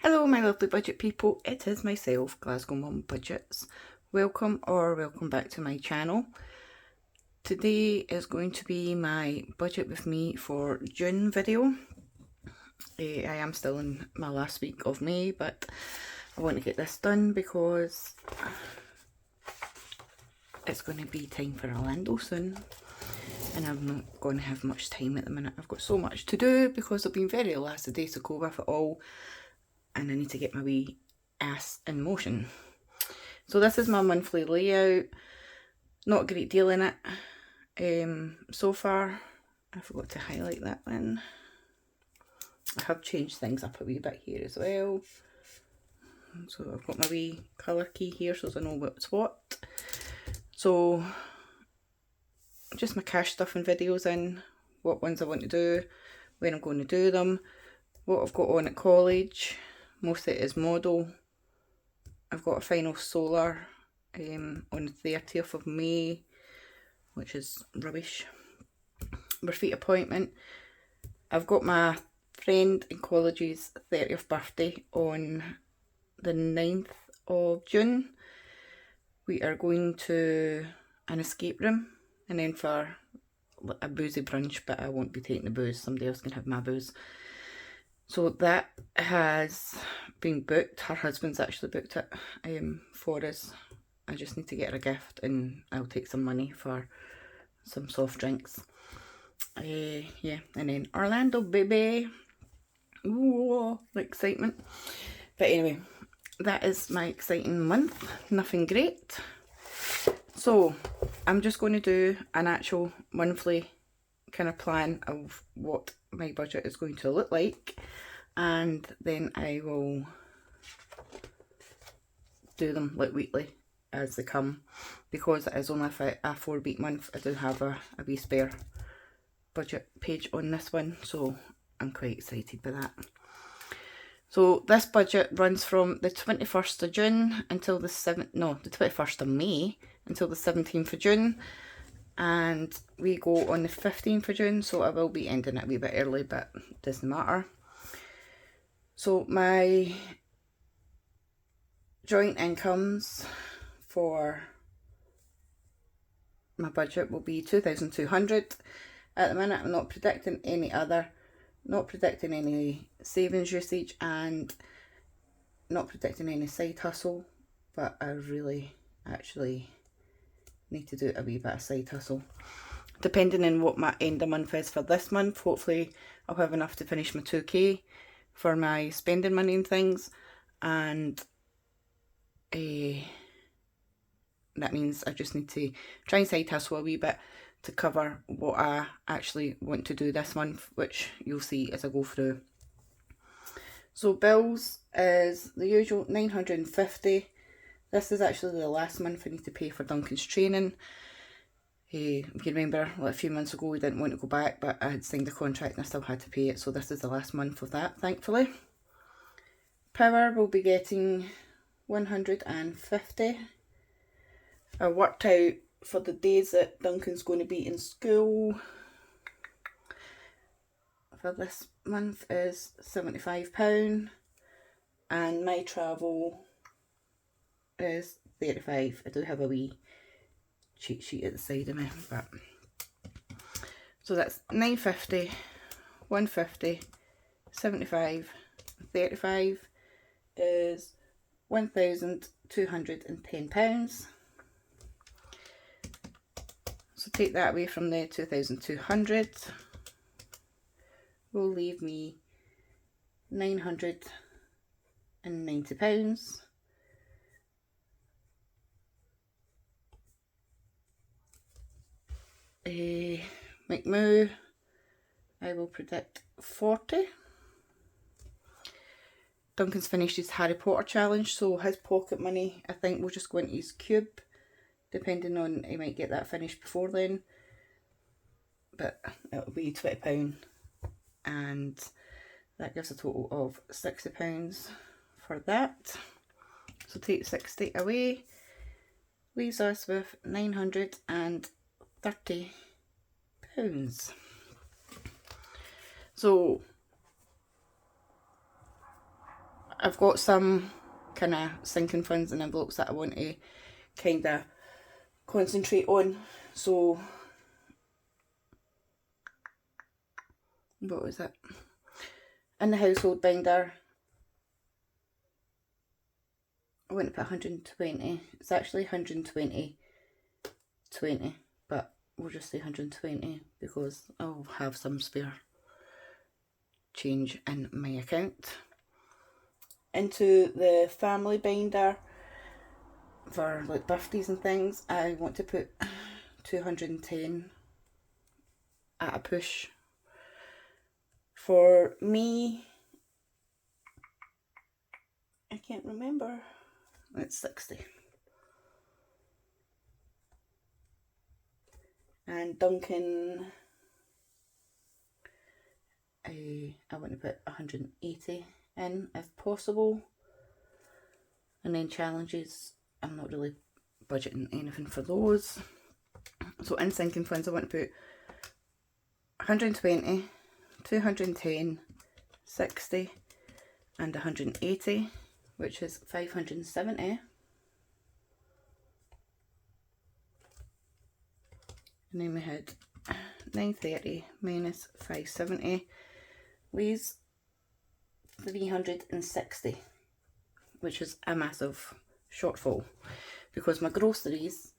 Hello my lovely budget people, it is myself, Glasgow Mum Budgets. Welcome back to my channel. Today is going to be my budget with me for June video. I am still in my last week of May, but I want to get this done because it's going to be time for Orlando soon. And I'm not going to have much time at the minute. I've got so much to do because I've been very lackadaisical with it all. And I need to get my wee ass in motion. So this is my monthly layout. Not a great deal in it so far. I forgot to highlight that one. I have changed things up a wee bit here as well. So I've got my wee colour key here so I know what's what. So just my cash stuff and videos in, what ones I want to do, when I'm going to do them, what I've got on at college. Most of it is model. I've got a final solar on the 30th of May, which is rubbish. Refit appointment. I've got my friend in college's 30th birthday on the 9th of June. We are going to an escape room and then for a boozy brunch, but I won't be taking the booze. Somebody else can have my booze. So that has been booked. Her husband's actually booked it for us. I just need to get her a gift and I'll take some money for some soft drinks. Yeah, and then Orlando, baby. Ooh, the excitement. But anyway, that is my exciting month. Nothing great. So I'm just going to do an actual monthly kind of plan of what my budget is going to look like, and then I will do them like weekly as they come, because it is only a 4-week month. I do have a wee spare budget page on this one, so I'm quite excited by that. So this budget runs from the 21st of June until the 21st of May until the 17th of June. And we go on the 15th of June, so I will be ending it a wee bit early, but it doesn't matter. So my joint incomes for my budget will be 2,200. At the minute I'm not predicting any other, not predicting any savings usage and not predicting any side hustle, but I really actually need to do a wee bit of side hustle. Depending on what my end of month is for this month, hopefully I'll have enough to finish my 2k for my spending money and things, and that means I just need to try and side hustle a wee bit to cover what I actually want to do this month, which you'll see as I go through. So bills is the usual 950. This is actually the last month I need to pay for Duncan's training. If you remember, like a few months ago we didn't want to go back, but I had signed a contract and I still had to pay it, so this is the last month of that, thankfully. Power will be getting 150. I worked out for the days that Duncan's going to be in school for this month is £75, and my travel is 35. I do have a wee cheat sheet at the side of me, but so that's 950, 150, 75, 35 is £1,210. So take that away from the 2,200, will leave me £990. McMoo, I will predict 40. Duncan's finished his Harry Potter challenge, so his pocket money I think will just go into his cube, depending on, he might get that finished before then, but it'll be £20, and that gives a total of £60 for that. So take 60 away, leaves us with £930. So I've got some kind of sinking funds and envelopes that I want to kind of concentrate on. So what was it? In the household binder, I want to put 120. It's actually 120, 20, but we'll just say 120 because I'll have some spare change in my account. Into the family binder for like birthdays and things, I want to put 210 at a push. For me, I can't remember, it's 60. And Duncan, I want to put 180 in if possible. And then challenges, I'm not really budgeting anything for those. So in sinking funds, I want to put 120, 210, 60 and 180, which is 570. And then we had 930 minus 570 leaves 360, which is a massive shortfall because my groceries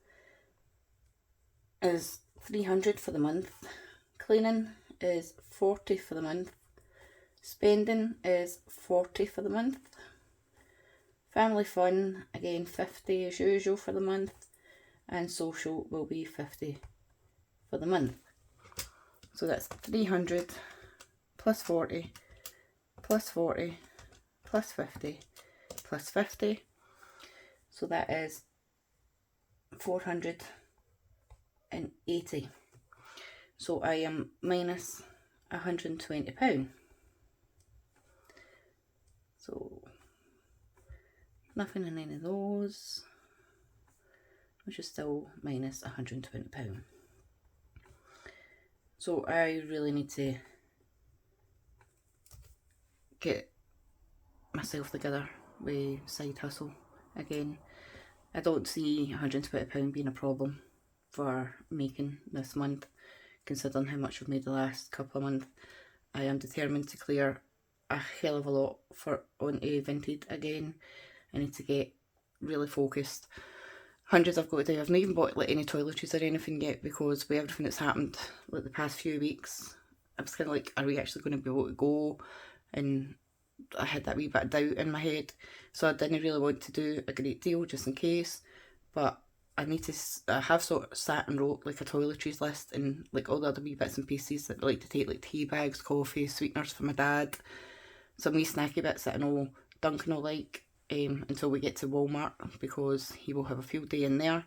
is 300 for the month, cleaning is 40 for the month, spending is 40 for the month, family fun again 50 as usual for the month, and social will be 50 for the month. So that's 300 plus 40 plus 40 plus 50 plus 50. So that is 480. So I am minus £120. So nothing in any of those, which is still minus £120. So I really need to get myself together with side hustle again. I don't see £120 being a problem for making this month, considering how much I've made the last couple of months. I am determined to clear a hell of a lot onto Vinted again. I need to get really focused. Hundreds I've got to do. I've not even bought like any toiletries or anything yet because with everything that's happened like the past few weeks, I was kind of like, are we actually going to be able to go? And I had that wee bit of doubt in my head, so I didn't really want to do a great deal just in case. But I need to, I have sort of sat and wrote like a toiletries list and like all the other wee bits and pieces that I like to take, like tea bags, coffee, sweeteners for my dad, some wee snacky bits that I know Duncan will like, until we get to Walmart because he will have a field day in there,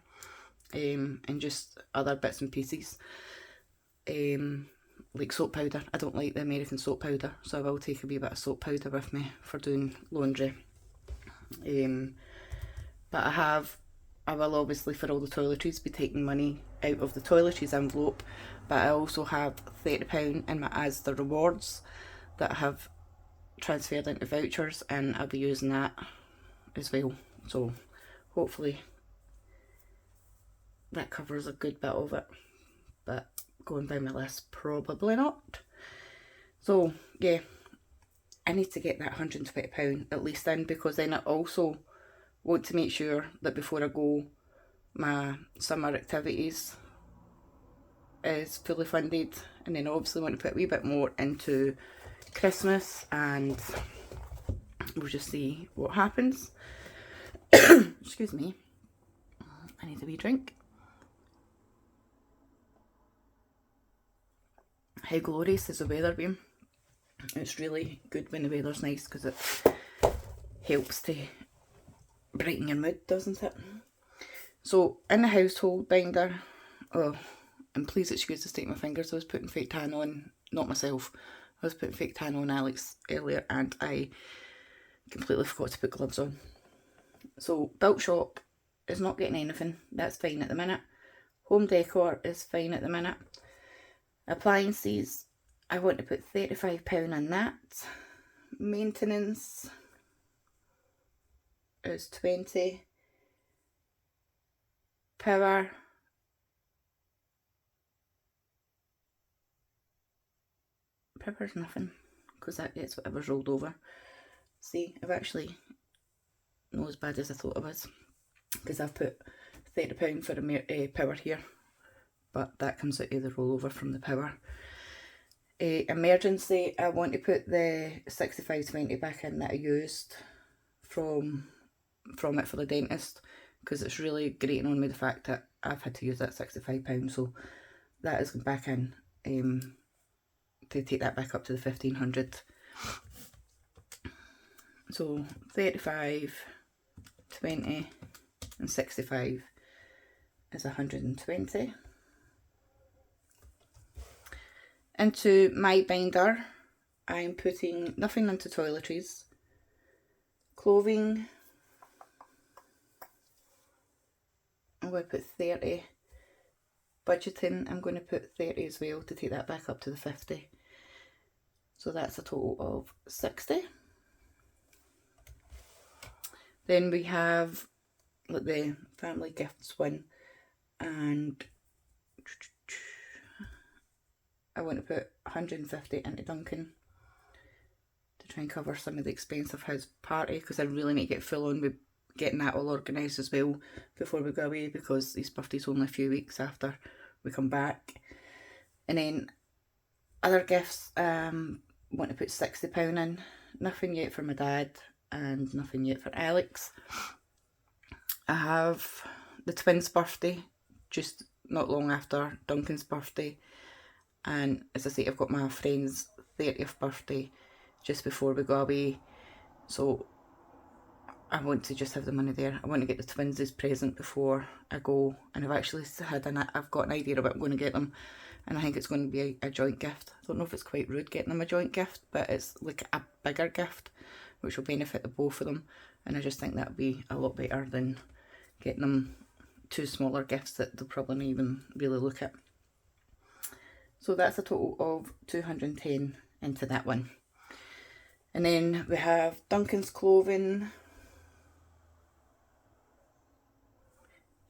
and just other bits and pieces, like soap powder. I don't like the American soap powder, so I will take a wee bit of soap powder with me for doing laundry. But I will obviously for all the toiletries be taking money out of the toiletries envelope, but I also have £30 in my Asda rewards that I have transferred into vouchers, and I'll be using that as well. So hopefully that covers a good bit of it, but going by my list, probably not. So yeah, I need to get that £120 at least in, because then I also want to make sure that before I go, my summer activities is fully funded, and then I obviously want to put a wee bit more into Christmas, and we'll just see what happens. Excuse me, I need a wee drink. How glorious has the weather been? It's really good when the weather's nice because it helps to brighten your mood, doesn't it? So in the household binder, oh, and please excuse the state of my fingers, I was putting fake tan on, not myself, I was putting fake tan on Alex earlier and I completely forgot to put gloves on. So Built Shop is not getting anything, that's fine at the minute. Home decor is fine at the minute. Appliances, I want to put £35 on that. Maintenance, is 20. Power Power's nothing, because that gets whatever's rolled over. See, I've actually not as bad as I thought I was, because I've put £30 for a power here, but that comes out of the rollover from the power. Emergency, I want to put the 6520 back in that I used from it for the dentist, because it's really grating on me the fact that I've had to use that £65, so that is back in to take that back up to the 1500. So 35, 20 and 65 is 120. Into my binder, I'm putting nothing into toiletries, clothing, I'm going to put 30, budgeting, I'm going to put 30 as well to take that back up to the 50. So that's a total of 60. Then we have like the family gifts one, and I want to put 150 into Duncan to try and cover some of the expense of his party, because I really need to get full on with getting that all organised as well before we go away, because his birthday's only a few weeks after we come back. And then other gifts, want to put £60 in. Nothing yet for my dad and nothing yet for Alex. I have the twins' birthday just not long after Duncan's birthday, and as I say, I've got my friend's 30th birthday just before we go away, so I want to just have the money there. I want to get the twins as present before I go, and I've got an idea of what I'm going to get them, and I think it's going to be a joint gift. I don't know if it's quite rude getting them a joint gift, but it's like a bigger gift which will benefit the both of them, and I just think that would be a lot better than getting them two smaller gifts that they'll probably not even really look at. So that's a total of 210 into that one. And then we have Duncan's clothing.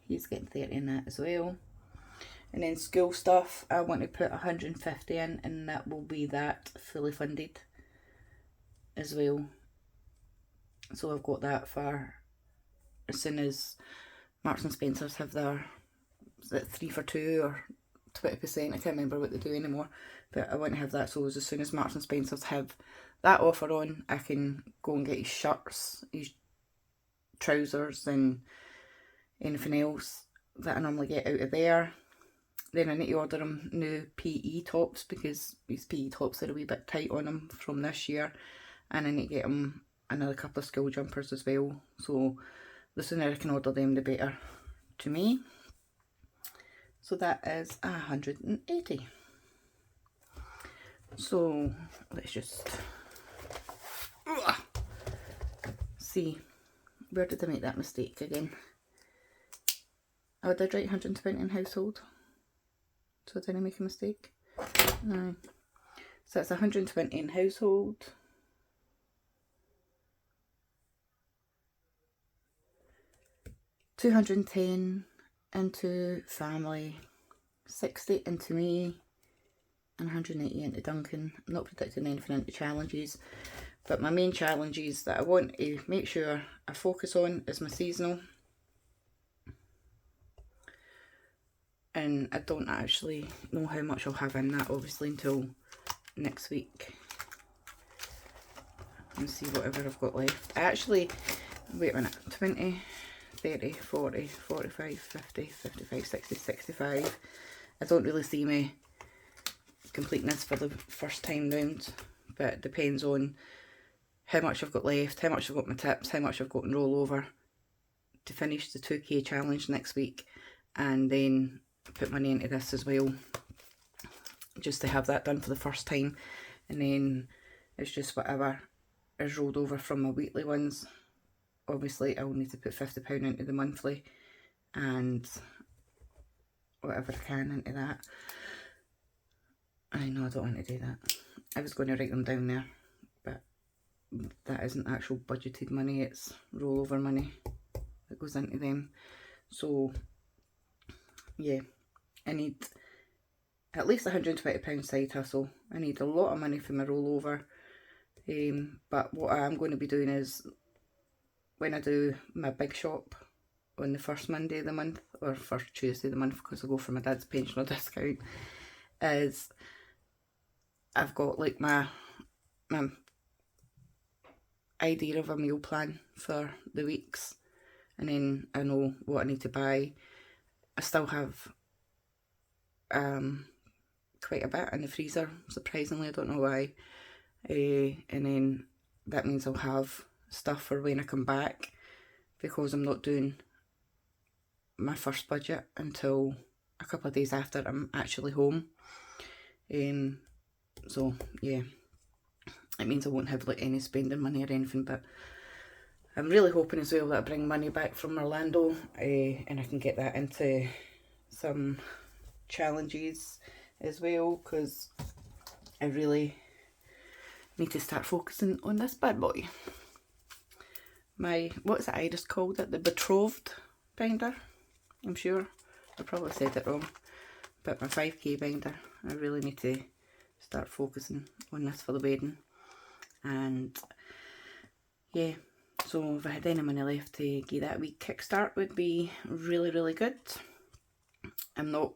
He's getting 30 in that as well. And then school stuff, I want to put 150 in, and that will be that fully funded as well. So I've got that for as soon as Marks and Spencer's have their 3 for 2 or 20%, I can't remember what they do anymore, but I want to have that, so as soon as Marks and Spencer's have that offer on, I can go and get his shirts, his trousers and anything else that I normally get out of there. Then I need to order him new PE tops, because his PE tops are a wee bit tight on him from this year, and I need to get him another couple of school jumpers as well, so the sooner I can order them the better to me. So that is 180. So let's just see, where did I make that mistake again? Oh, I did write 120 in household, so did I make a mistake? No. So that's 120 in household. $210 into family, 60 into me, and 180 into Duncan. I'm not predicting anything into challenges, but my main challenges that I want to make sure I focus on is my seasonal. And I don't actually know how much I'll have in that, obviously, until next week. And see whatever I've got left. I actually, wait a minute, 20, 30, 40, 45, 50, 55, 60, 65. I don't really see me completing this for the first time round, but it depends on how much I've got left, how much I've got my tips, how much I've got in rollover to finish the 2k challenge next week, and then put money into this as well, just to have that done for the first time. And then it's just whatever is rolled over from my weekly ones. Obviously I'll need to put £50 into the monthly and whatever I can into that. I know I don't want to do that. I was going to write them down there, but that isn't actual budgeted money, it's rollover money that goes into them. So yeah, I need at least £120 side hustle. I need a lot of money for my rollover. But what I am going to be doing is, when I do my big shop on the first Monday of the month, or first Tuesday of the month, because I go for my dad's pensioner discount, is I've got like my idea of a meal plan for the weeks, and then I know what I need to buy. I still have quite a bit in the freezer, surprisingly, I don't know why. And then that means I'll have stuff for when I come back, because I'm not doing my first budget until a couple of days after I'm actually home. So yeah, it means I won't have like any spending money or anything, but I'm really hoping as well that I bring money back from Orlando, and I can get that into some challenges as well, because I really need to start focusing on this bad boy. My, what's it I just called it? The betrothed binder, I'm sure. I probably said it wrong. But my 5k binder, I really need to start focusing on this for the wedding. And yeah, so if I had any money left to give that a wee kickstart, would be really, really good. I'm not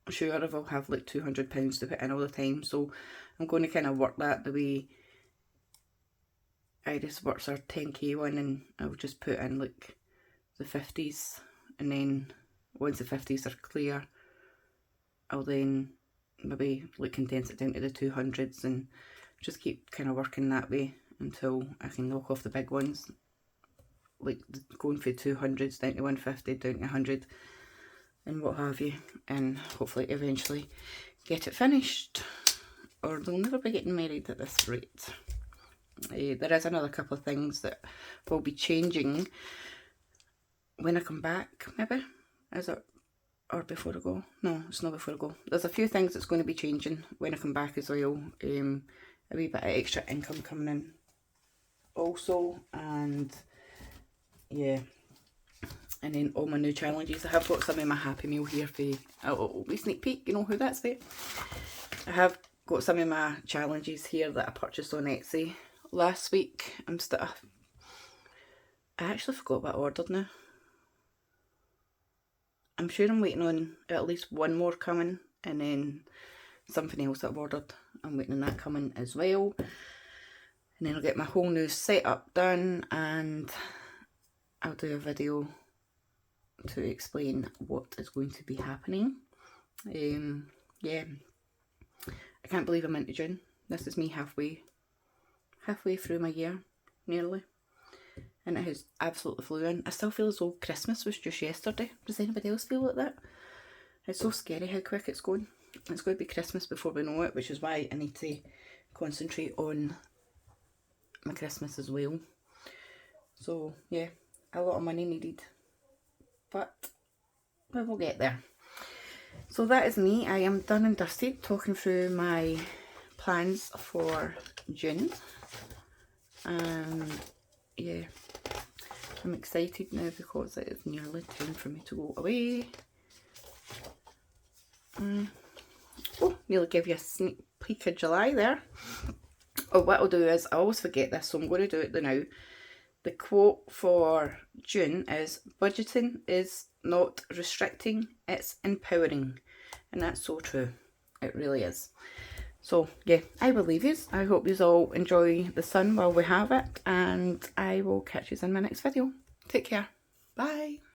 sure if I'll have like £200 to put in all the time, so I'm going to kind of work that the way Iris works our 10k one, and I'll just put in like the 50s, and then once the 50s are clear, I'll then maybe like condense it down to the 200s and just keep kind of working that way until I can knock off the big ones, like going for 200s down to 150 down to 100 and what have you, and hopefully eventually get it finished, or they'll never be getting married at this rate. There is another couple of things that will be changing when I come back, maybe, is it? Or before I go? No, it's not before I go. There's a few things that's going to be changing when I come back as well. A wee bit of extra income coming in also, and yeah, and then all my new challenges. I have got some of my Happy Meal here for a wee sneak peek, you know who that's there. I have got some of my challenges here that I purchased on Etsy last week. I actually forgot what I ordered now. I'm sure I'm waiting on at least one more coming, and then something else that I've ordered, I'm waiting on that coming as well. And then I'll get my whole new setup done, and I'll do a video to explain what is going to be happening. Yeah, I can't believe I'm into June. This is me halfway through my year, nearly. And it has absolutely flew in. I still feel as though Christmas was just yesterday. Does anybody else feel like that? It's so scary how quick it's going. It's going to be Christmas before we know it, which is why I need to concentrate on my Christmas as well. So yeah, a lot of money needed, but we will get there. So that is me. I am done and dusted talking through my plans for June. Yeah, I'm excited now because it is nearly time for me to go away. Nearly give you a sneak peek of July there. Oh, what I'll do is, I always forget this, so I'm going to do it now. The quote for June is, budgeting is not restricting, it's empowering. And that's so true. It really is. So yeah, I will leave you. I hope you all enjoy the sun while we have it, and I will catch you in my next video. Take care. Bye.